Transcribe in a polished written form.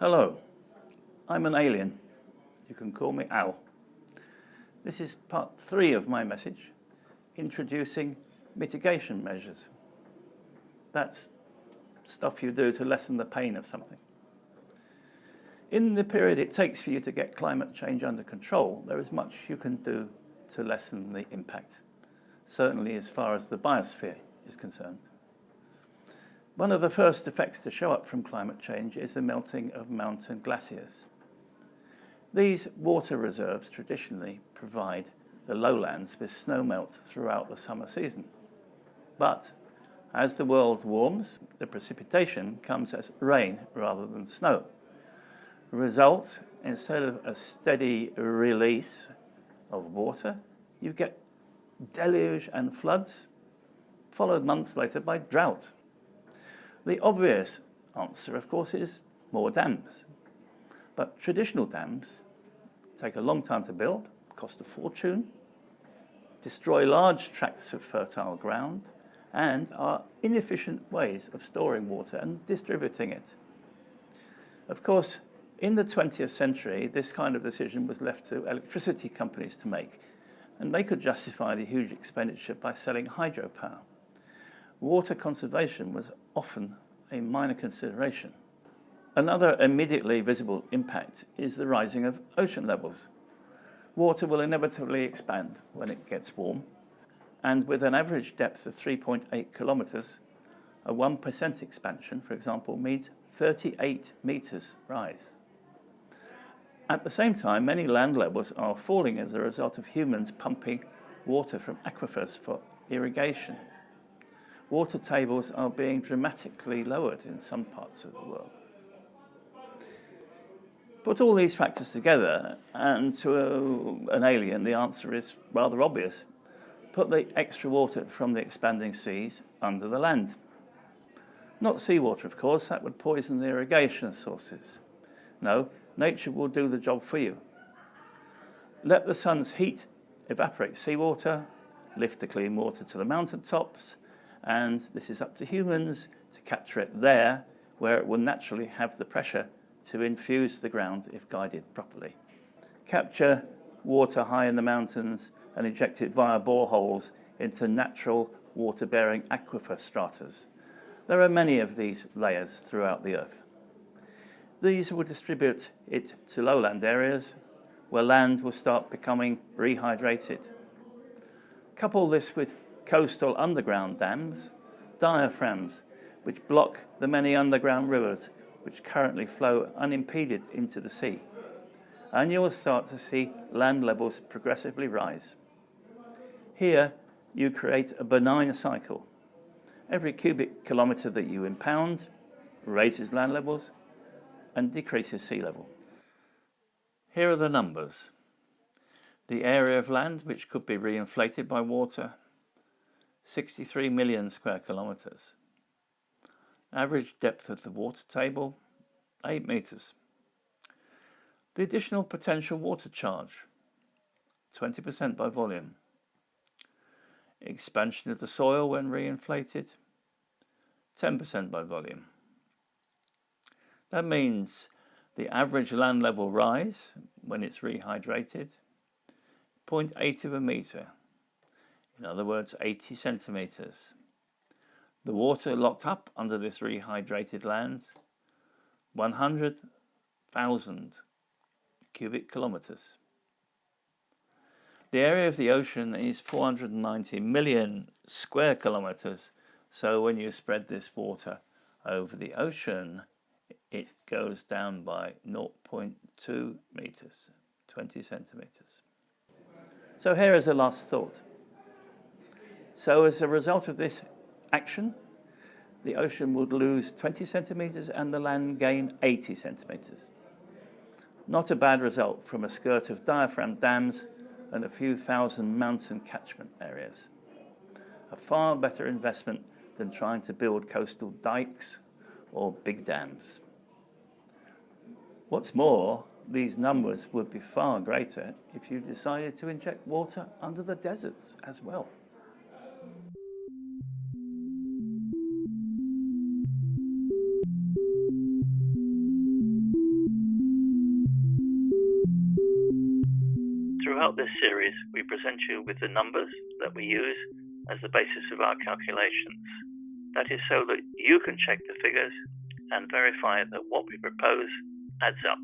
Hello, I'm an alien. You can call me Al. This is part 3 of my message, introducing mitigation measures. That's stuff you do to lessen the pain of something. In the period it takes for you to get climate change under control, there is much you can do to lessen the impact, certainly as far as the biosphere is concerned. One of the first effects to show up from climate change is the melting of mountain glaciers. These water reserves traditionally provide the lowlands with snowmelt throughout the summer season. But as the world warms, the precipitation comes as rain rather than snow. The result, instead of a steady release of water, you get deluge and floods, followed months later by drought. The obvious answer, of course, is more dams. But traditional dams take a long time to build, cost a fortune, destroy large tracts of fertile ground, and are inefficient ways of storing water and distributing it. Of course, in the 20th century, this kind of decision was left to electricity companies to make, and they could justify the huge expenditure by selling hydropower. Water conservation was often a minor consideration. Another immediately visible impact is the rising of ocean levels. Water will inevitably expand when it gets warm, and with an average depth of 3.8 kilometers, a 1% expansion, for example, means 38 meters rise. At the same time, many land levels are falling as a result of humans pumping water from aquifers for irrigation. Water tables are being dramatically lowered in some parts of the world. Put all these factors together, and to an alien, the answer is rather obvious. Put the extra water from the expanding seas under the land. Not seawater, of course, that would poison the irrigation sources. No, nature will do the job for you. Let the sun's heat evaporate seawater, lift the clean water to the mountaintops, and this is up to humans to capture it there, where it will naturally have the pressure to infuse the ground if guided properly. Capture water high in the mountains and inject it via boreholes into natural water-bearing aquifer stratas. There are many of these layers throughout the earth. These will distribute it to lowland areas where land will start becoming rehydrated. Couple this with coastal underground dams, diaphragms, which block the many underground rivers which currently flow unimpeded into the sea. And you will start to see land levels progressively rise. Here, you create a benign cycle. Every cubic kilometre that you impound raises land levels and decreases sea level. Here are the numbers. The area of land which could be reinflated by water, 63 million square kilometres. Average depth of the water table, 8 metres. The additional potential water charge, 20% by volume. Expansion of the soil when reinflated, 10% by volume. That means the average land level rise when it's rehydrated, 0.8 of a metre. In other words, 80 centimetres. The water locked up under this rehydrated land, 100,000 cubic kilometres. The area of the ocean is 490 million square kilometres, so when you spread this water over the ocean, it goes down by 0.2 metres, 20 centimetres. So here is a last thought. So as a result of this action, the ocean would lose 20 centimetres and the land gain 80 centimetres. Not a bad result from a skirt of diaphragm dams and a few thousand mountain catchment areas. A far better investment than trying to build coastal dikes or big dams. What's more, these numbers would be far greater if you decided to inject water under the deserts as well. Throughout this series, we present you with the numbers that we use as the basis of our calculations. That is so that you can check the figures and verify that what we propose adds up.